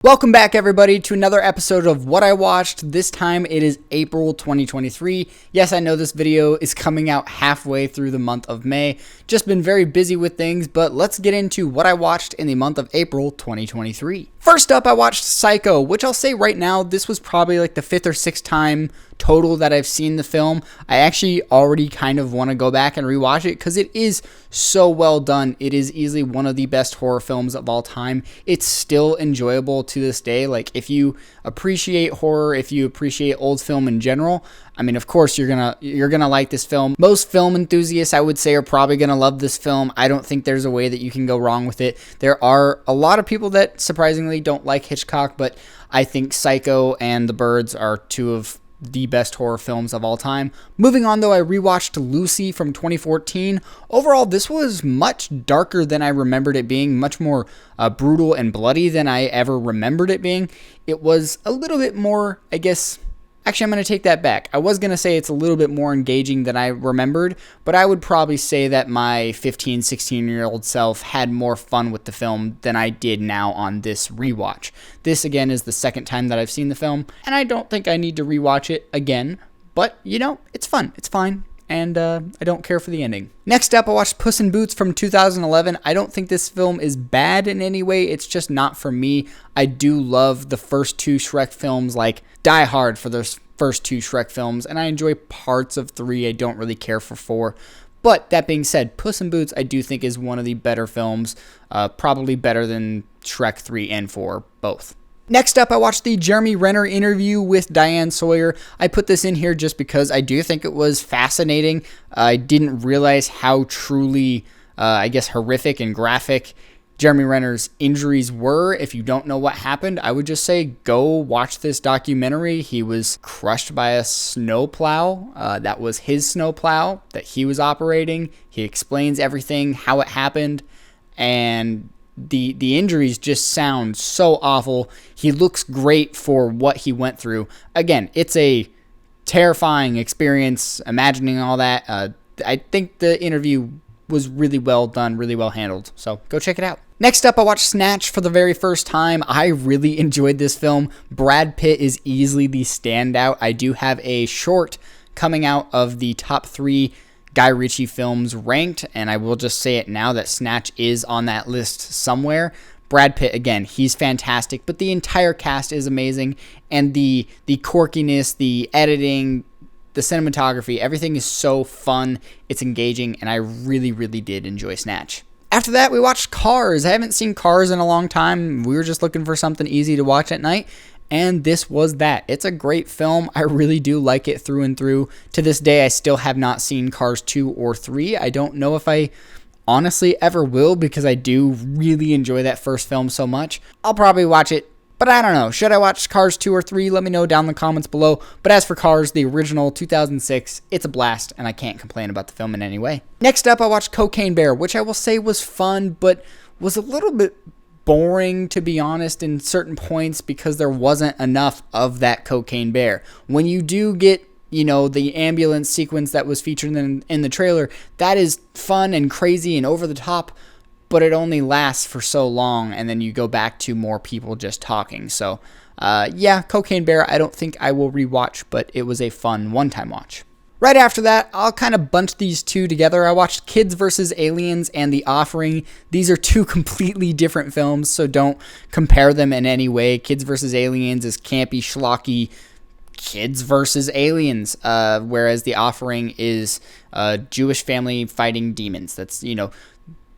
Welcome back, everybody, to another episode of What I Watched. This time it is April 2023. Yes, I know this video is coming out halfway through the month of May. Just been very busy with things, but let's get into what I watched in the month of April 2023. First up, I watched Psycho, which I'll say right now, this was probably like the fifth or sixth time total that I've seen the film. I actually already kind of want to go back and rewatch it because it is so well done. It is easily one of the best horror films of all time. It's still enjoyable to this day. Like, if you appreciate horror, if you appreciate old film in general, I mean, of course you're gonna like this film. Most film enthusiasts, I would say, are probably gonna love this film. I don't think there's a way that you can go wrong with it. There are a lot of people that surprisingly don't like Hitchcock, but I think Psycho and The Birds are two of the best horror films of all time. Moving on, though, I rewatched Lucy from 2014. Overall, this was much darker than I remembered it being, much more brutal and bloody than I ever remembered it being. It was a little bit more, I guess. Actually, I'm going to take that back. I was going to say it's a little bit more engaging than I remembered, but I would probably say that my 15, 16-year-old self had more fun with the film than I did now on this rewatch. This, again, is the second time that I've seen the film, and I don't think I need to rewatch it again, but, you know, it's fun. It's fine, and I don't care for the ending. Next up, I watched Puss in Boots from 2011. I don't think this film is bad in any way. It's just not for me. I do love the first two Shrek films, like Die Hard for those first two Shrek films, and I enjoy parts of 3. I don't really care for 4. But that being said, Puss in Boots I do think is one of the better films, probably better than Shrek 3 and 4, both. Next up, I watched the Jeremy Renner interview with Diane Sawyer. I put this in here just because I do think it was fascinating. I didn't realize how truly, horrific and graphic Jeremy Renner's injuries were. If you don't know what happened, I would just say go watch this documentary. He was crushed by a snowplow. That was his snowplow that he was operating. He explains everything, how it happened, and the injuries just sound so awful. He looks great for what he went through. Again, it's a terrifying experience, imagining all that. I think the interview was really well done, really well handled. So go check it out. Next up, I watched Snatch for the very first time. I really enjoyed this film. Brad Pitt is easily the standout. I do have a short coming out of the top 3 Guy Ritchie films ranked, and I will just say it now that Snatch is on that list somewhere. Brad Pitt, again, he's fantastic, but the entire cast is amazing, and the quirkiness, the editing, the cinematography, everything is so fun, it's engaging, and I really, really did enjoy Snatch. After that, we watched Cars. I haven't seen Cars in a long time. We were just looking for something easy to watch at night, and this was that. It's a great film. I really do like it through and through. To this day, I still have not seen Cars 2 or 3. I don't know if I honestly ever will because I do really enjoy that first film so much. I'll probably watch it, but I don't know. Should I watch Cars 2 or 3? Let me know down in the comments below. But as for Cars, the original 2006, it's a blast, and I can't complain about the film in any way. Next up, I watched Cocaine Bear, which I will say was fun, but was a little bit boring, to be honest, in certain points because there wasn't enough of that Cocaine Bear. When you do get, you know, the ambulance sequence that was featured in the trailer, that is fun and crazy and over the top, but it only lasts for so long, and then you go back to more people just talking. So, yeah, Cocaine Bear, I don't think I will rewatch, but it was a fun one-time watch. Right after that, I'll kind of bunch these two together. I watched Kids vs. Aliens and The Offering. These are two completely different films, so don't compare them in any way. Kids vs. Aliens is campy, schlocky kids versus aliens, whereas The Offering is a Jewish family fighting demons. That's, you know,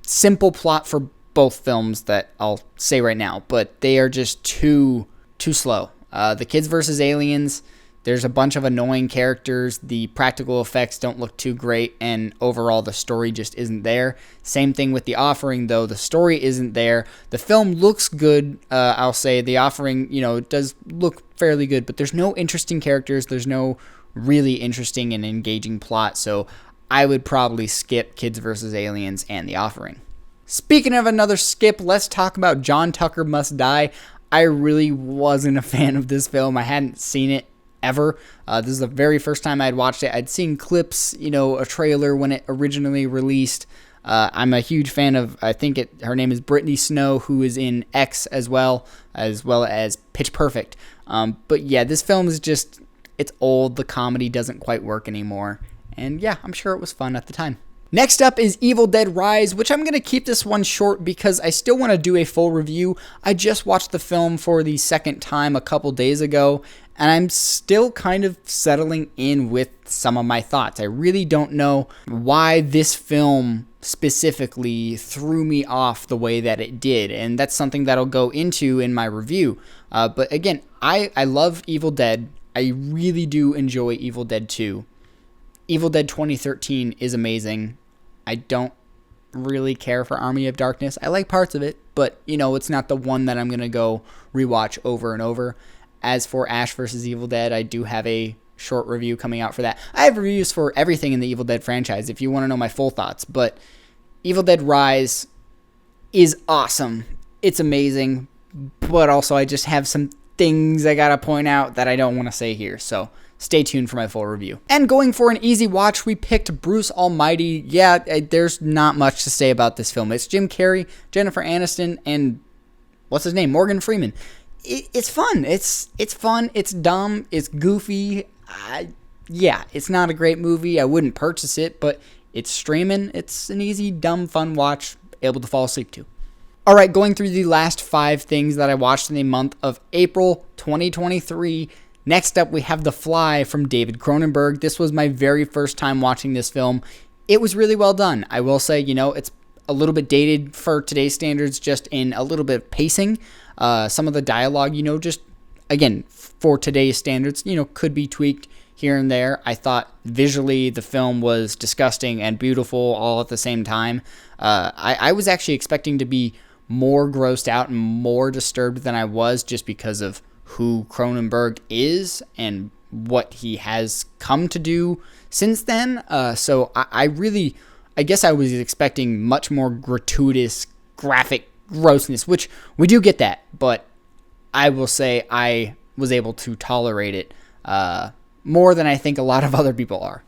simple plot for both films that I'll say right now, but they are just too slow. The Kids vs. Aliens, there's a bunch of annoying characters, the practical effects don't look too great, and overall the story just isn't there. Same thing with The Offering, though. The story isn't there. The film looks good, I'll say. The Offering, you know, does look fairly good, but there's no interesting characters. There's no really interesting and engaging plot, so I would probably skip Kids vs. Aliens and The Offering. Speaking of another skip, let's talk about John Tucker Must Die. I really wasn't a fan of this film. I hadn't seen it ever. This is the very first time I'd watched it. I'd seen clips, you know, a trailer when it originally released. I'm a huge fan of, her name is Brittany Snow, who is in X as well as Pitch Perfect. But yeah, this film is just, it's old. The comedy doesn't quite work anymore. And yeah, I'm sure it was fun at the time. Next up is Evil Dead Rise, which I'm going to keep this one short because I still want to do a full review. I just watched the film for the second time a couple days ago, and I'm still kind of settling in with some of my thoughts. I really don't know why this film specifically threw me off the way that it did, and that's something that I'll go into in my review. But again, I love Evil Dead. I really do enjoy Evil Dead 2. Evil Dead 2013 is amazing. I don't really care for Army of Darkness. I like parts of it, but, it's not the one that I'm going to go rewatch over and over. As for Ash vs. Evil Dead, I do have a short review coming out for that. I have reviews for everything in the Evil Dead franchise if you want to know my full thoughts, but Evil Dead Rise is awesome. It's amazing, but also I just have some things I got to point out that I don't want to say here, so stay tuned for my full review. And going for an easy watch, we picked Bruce Almighty. Yeah, there's not much to say about this film. It's Jim Carrey, Jennifer Aniston, and what's his name? Morgan Freeman. It's fun. It's fun. It's dumb. It's goofy. Yeah, it's not a great movie. I wouldn't purchase it, but it's streaming. It's an easy, dumb, fun watch, able to fall asleep to. All right, going through the last 5 things that I watched in the month of April 2023. Next up, we have The Fly from David Cronenberg. This was my very first time watching this film. It was really well done. I will say, it's a little bit dated for today's standards, just in a little bit of pacing. Some of the dialogue, just, again, for today's standards, could be tweaked here and there. I thought visually the film was disgusting and beautiful all at the same time. I was actually expecting to be more grossed out and more disturbed than I was, just because of who Cronenberg is and what he has come to do since then. So I guess I was expecting much more gratuitous, graphic grossness, which we do get that, but I will say I was able to tolerate it more than I think a lot of other people are.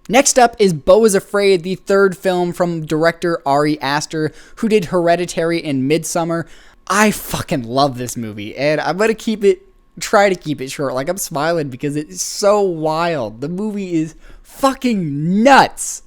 Next up is Beau is Afraid, the third film from director Ari Aster, who did Hereditary and Midsommar. I fucking love this movie, and I'm going to try to keep it short. Like, I'm smiling because it's so wild. The movie is fucking nuts.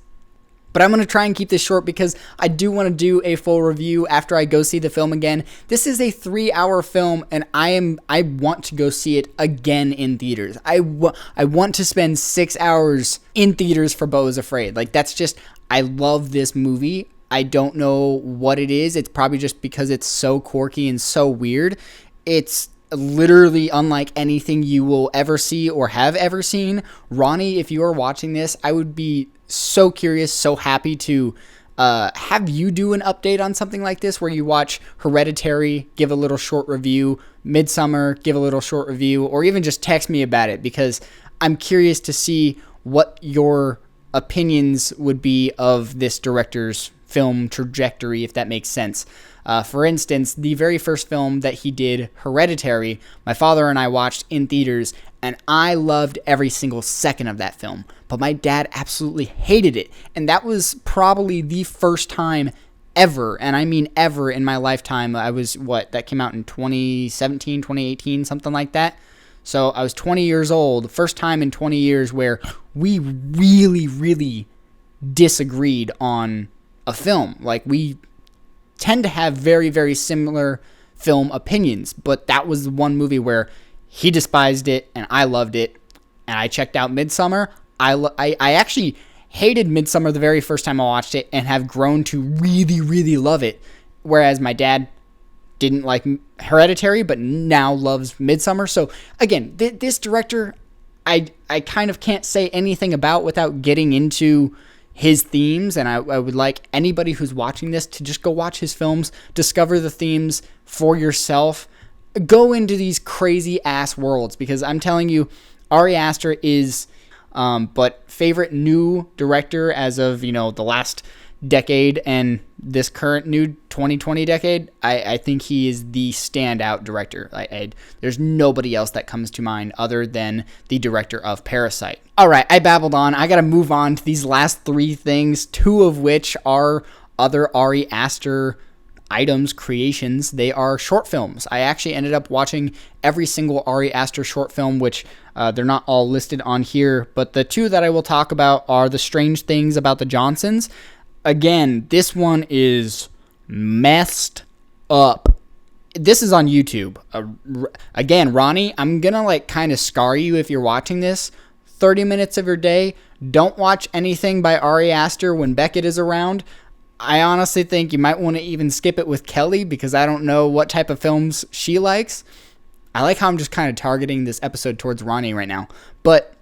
But I'm going to try and keep this short because I do want to do a full review after I go see the film again. This is a 3-hour film, and I want to go see it again in theaters. I want to spend 6 hours in theaters for Beau is Afraid. Like, that's just, I love this movie. I don't know what it is. It's probably just because it's so quirky and so weird. It's literally unlike anything you will ever see or have ever seen. Ronnie, if you are watching this, I would be so curious, so happy to have you do an update on something like this, where you watch Hereditary, give a little short review, Midsommar, give a little short review, or even just text me about it, because I'm curious to see what your opinions would be of this director's film trajectory, if that makes sense. For instance, the very first film that he did, Hereditary, my father and I watched in theaters, and I loved every single second of that film. But my dad absolutely hated it, and that was probably the first time ever, and I mean ever, in my lifetime. I was, that came out in 2017, 2018, something like that. So I was 20 years old, first time in 20 years where we really, really disagreed on a film. Like, we tend to have very, very similar film opinions, but that was the one movie where he despised it and I loved it, and I checked out Midsommar. I actually hated Midsommar the very first time I watched it and have grown to really, really love it, whereas my dad didn't like Hereditary but now loves Midsommar. So again, this director, I kind of can't say anything about without getting into his themes, and I would like anybody who's watching this to just go watch his films, discover the themes for yourself, go into these crazy ass worlds, because I'm telling you, Ari Aster is favorite new director as of, the last decade and this current new 2020 decade. I think he is the standout director. There's nobody else that comes to mind other than the director of Parasite. All right, I babbled on. I got to move on to these last 3 things, 2 of which are other Ari Aster items, creations. They are short films. I actually ended up watching every single Ari Aster short film, which they're not all listed on here, but the two that I will talk about are The Strange Things About the Johnsons. Again, this one is messed up. This is on YouTube. Again, Ronnie, I'm gonna like kind of scar you if you're watching this. 30 minutes of your day, don't watch anything by Ari Aster when Beckett is around. I honestly think you might want to even skip it with Kelly, because I don't know what type of films she likes. I like how I'm just kind of targeting this episode towards Ronnie right now. But,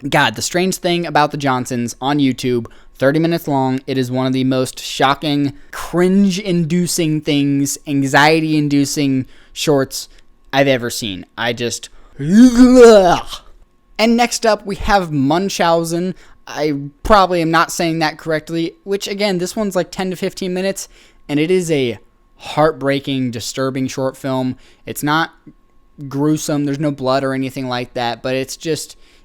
God, The Strange Thing About the Johnsons on YouTube, 30 minutes long. It is one of the most shocking, cringe-inducing things, anxiety-inducing shorts I've ever seen. I just... And next up, we have Munchausen. I probably am not saying that correctly, which, again, this one's like 10 to 15 minutes, and it is a heartbreaking, disturbing short film. It's not gruesome. There's no blood or anything like that, but it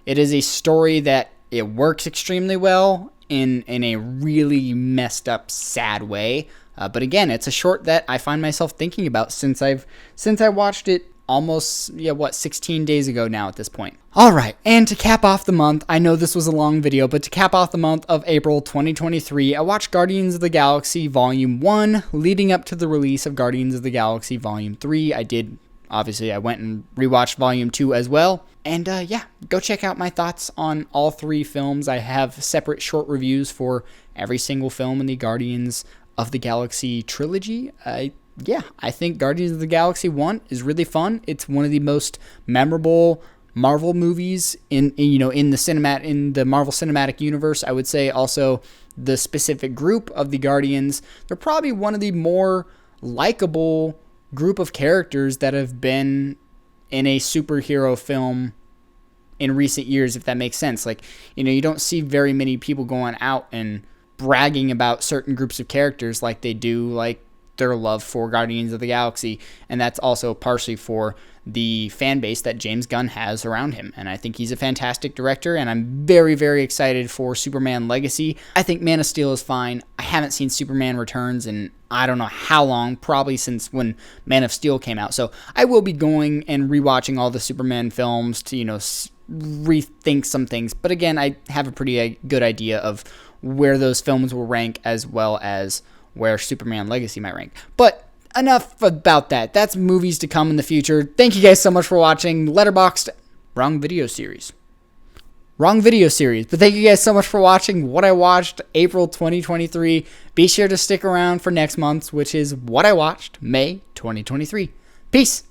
is a story that it works extremely well in a really messed up, sad way. But again, it's a short that I find myself thinking about since I watched it almost, 16 days ago now at this point. All right, and to cap off the month, I know this was a long video, but to cap off the month of April 2023, I watched Guardians of the Galaxy Volume 1, leading up to the release of Guardians of the Galaxy Volume 3. I went and rewatched Volume 2 as well. And go check out my thoughts on all three films. I have separate short reviews for every single film in the Guardians of the Galaxy trilogy. I think Guardians of the Galaxy 1 is really fun. It's one of the most memorable Marvel movies in the Marvel Cinematic Universe. I would say also the specific group of the Guardians. They're probably one of the more likable group of characters that have been in a superhero film in recent years, if that makes sense. Like, you don't see very many people going out and bragging about certain groups of characters like they do, like their love for Guardians of the Galaxy, and that's also partially for the fan base that James Gunn has around him. And I think he's a fantastic director, and I'm very, very excited for Superman Legacy. I think Man of Steel is fine. I haven't seen Superman Returns in I don't know how long, probably since when Man of Steel came out. So I will be going and rewatching all the Superman films to, rethink some things. But again, I have a pretty good idea of where those films will rank, as well as where Superman Legacy might rank. But enough about that. That's movies to come in the future. Thank you guys so much for watching Letterboxd. Wrong video series. But thank you guys so much for watching What I Watched April 2023. Be sure to stick around for next month's, which is What I Watched May 2023. Peace.